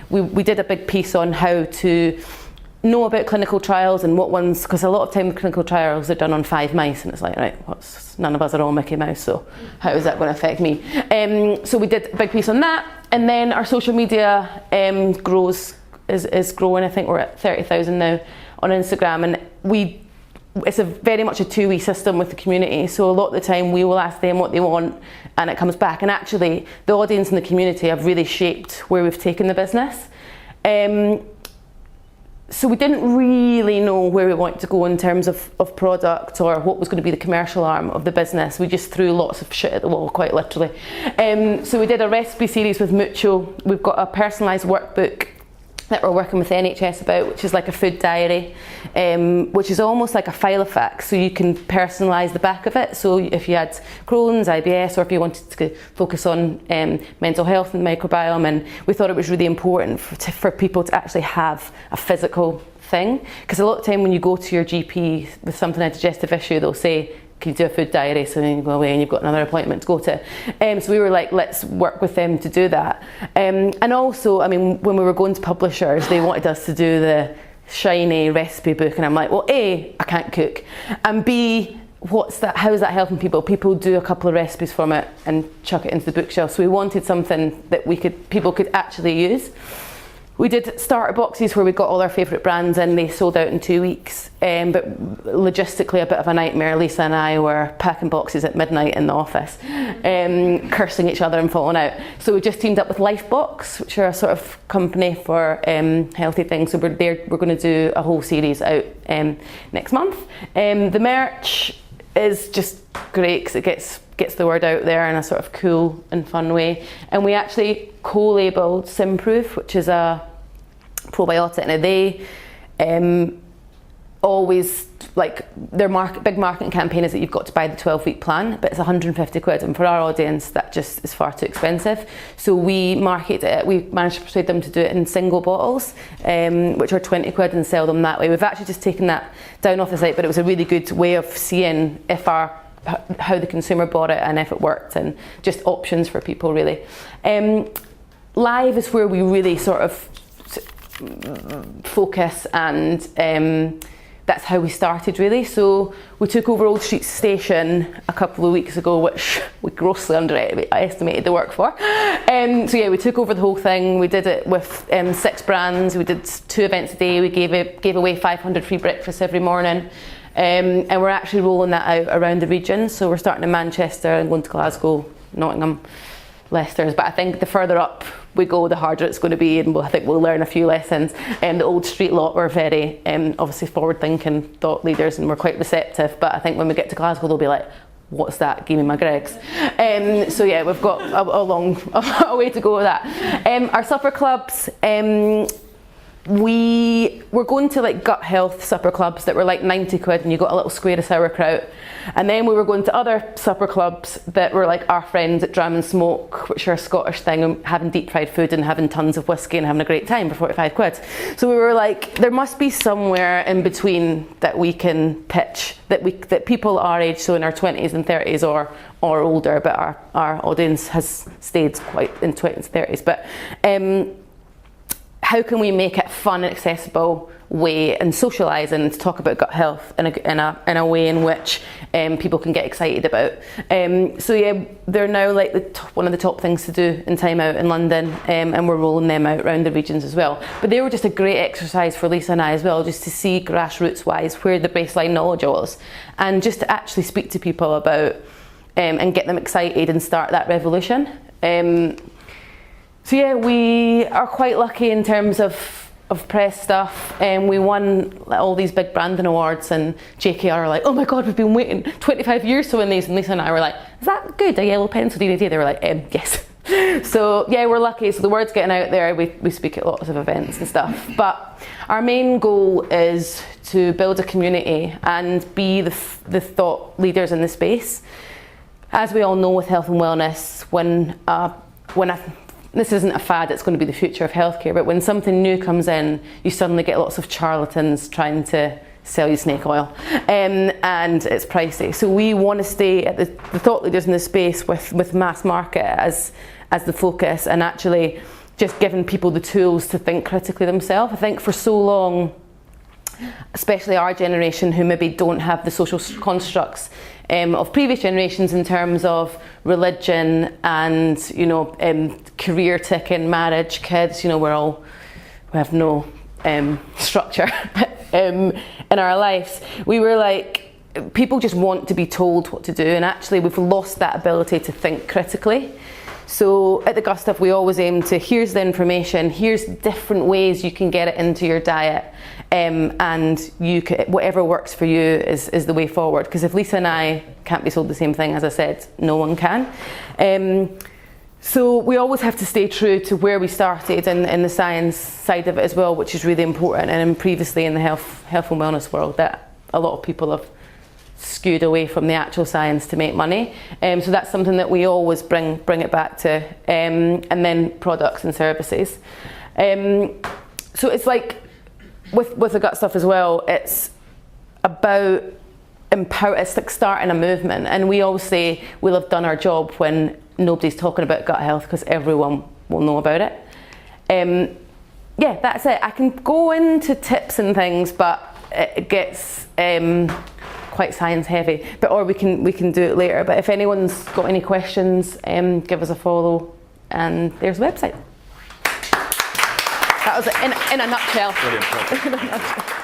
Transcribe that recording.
we did a big piece on how to know about clinical trials and what ones, because a lot of time clinical trials are done on 5 mice, and it's like, right, none of us are all Mickey Mouse, so how is that going to affect me? So we did a big piece on that, and then our social media is growing. I think we're at 30,000 now on Instagram, and it's very much a two-way system with the community. So a lot of the time we will ask them what they want, and it comes back. And actually, the audience and the community have really shaped where we've taken the business. So we didn't really know where we wanted to go in terms of product or what was going to be the commercial arm of the business. We just threw lots of shit at the wall, quite literally. So we did a recipe series with Mucho. We've got a personalised workbook that we're working with the NHS about, which is like a food diary, which is almost like a file of facts, so you can personalise the back of it. So if you had Crohn's, IBS, or if you wanted to focus on mental health and microbiome, and we thought it was really important for people to actually have a physical thing, because a lot of time when you go to your GP with something like a digestive issue, they'll say, can you do a food diary? So then you go away and you've got another appointment to go to. So we were like, let's work with them to do that. And also, I mean, when we were going to publishers, they wanted us to do the shiny recipe book, and I'm like, well, A, I can't cook, and B, what's that? How is that helping people? People do a couple of recipes from it and chuck it into the bookshelf. So we wanted something that people could actually use. We did starter boxes where we got all our favourite brands in. They sold out in 2 weeks, but logistically a bit of a nightmare. Lisa and I were packing boxes at midnight in the office, cursing each other and falling out. So we just teamed up with Lifebox, which are a sort of company for healthy things. So we're going to do a whole series out next month. The merch is just great because it gets the word out there in a sort of cool and fun way. And we actually co-labelled Simproof, which is a probiotic. Now they always, like, their big marketing campaign is that you've got to buy the 12-week plan, but it's 150 quid, and for our audience that just is far too expensive. So we market it, we managed to persuade them to do it in single bottles, which are 20 quid, and sell them that way. We've actually just taken that down off the site, but it was a really good way of seeing how the consumer bought it and if it worked, and just options for people, really. Live is where we really sort of focus, and that's how we started, really. So we took over Old Street Station a couple of weeks ago, which we grossly underestimated the work for. So yeah, we took over the whole thing. We did it with 6 brands. We did 2 events a day. We gave away 500 free breakfasts every morning. And we're actually rolling that out around the region. So we're starting in Manchester and going to Glasgow, Nottingham, Leicester. But I think the further up we go, the harder it's going to be, and I think we'll learn a few lessons. The Old Street lot were very obviously forward-thinking thought leaders, and we're quite receptive. But I think when we get to Glasgow, they'll be like, what's that? Give me my Greggs. So yeah, we've got a long way to go with that. Our supper clubs, we were going to like gut health supper clubs that were like 90 quid, and you got a little square of sauerkraut. And then we were going to other supper clubs that were like our friends at Dram and Smoke, which are a Scottish thing, and having deep fried food and having tons of whiskey and having a great time for 45 quid. So we were like, there must be somewhere in between that we can pitch, that people our age, so in our 20s and 30s or older, but our audience has stayed quite in 20s and 30s. But how can we make it fun and accessible way, and socialise and talk about gut health in a way in which people can get excited about. So yeah, they're now like one of the top things to do in Time Out in London, and we're rolling them out around the regions as well. But they were just a great exercise for Lisa and I as well, just to see grassroots wise where the baseline knowledge was, and just to actually speak to people about and get them excited and start that revolution. So yeah, we are quite lucky in terms of press stuff. We won all these big branding awards, and JKR are like, oh my god, we've been waiting 25 years to win these, and Lisa and I were like, is that good, a yellow pencil DVD? They were like, yes. So yeah, we're lucky, so the word's getting out there. We speak at lots of events and stuff, but our main goal is to build a community and be the thought leaders in the space. As we all know with health and wellness, this isn't a fad, it's going to be the future of healthcare, but when something new comes in, you suddenly get lots of charlatans trying to sell you snake oil, and it's pricey. So we want to stay at the thought leaders in the space with mass market as the focus, and actually just giving people the tools to think critically themselves. I think for so long, especially our generation who maybe don't have the social constructs of previous generations in terms of religion and career ticking, marriage, kids, we have no structure in our lives. We were like, people just want to be told what to do, and actually we've lost that ability to think critically. So at the Gustav, we always aim to, here's the information, here's different ways you can get it into your diet, and whatever works for you is the way forward. Because if Lisa and I can't be sold the same thing, as I said, no one can. So we always have to stay true to where we started in the science side of it as well, which is really important. And previously in the health and wellness world, that a lot of people have skewed away from the actual science to make money. So that's something that we always bring it back to. And then products and services. So it's like with the gut stuff as well, it's about it's like starting a movement. And we always say we'll have done our job when nobody's talking about gut health, because everyone will know about it. Yeah, that's it. I can go into tips and things, but it gets quite science heavy. Or we can do it later. But if anyone's got any questions, give us a follow, and there's the website. That was it in a nutshell. Brilliant.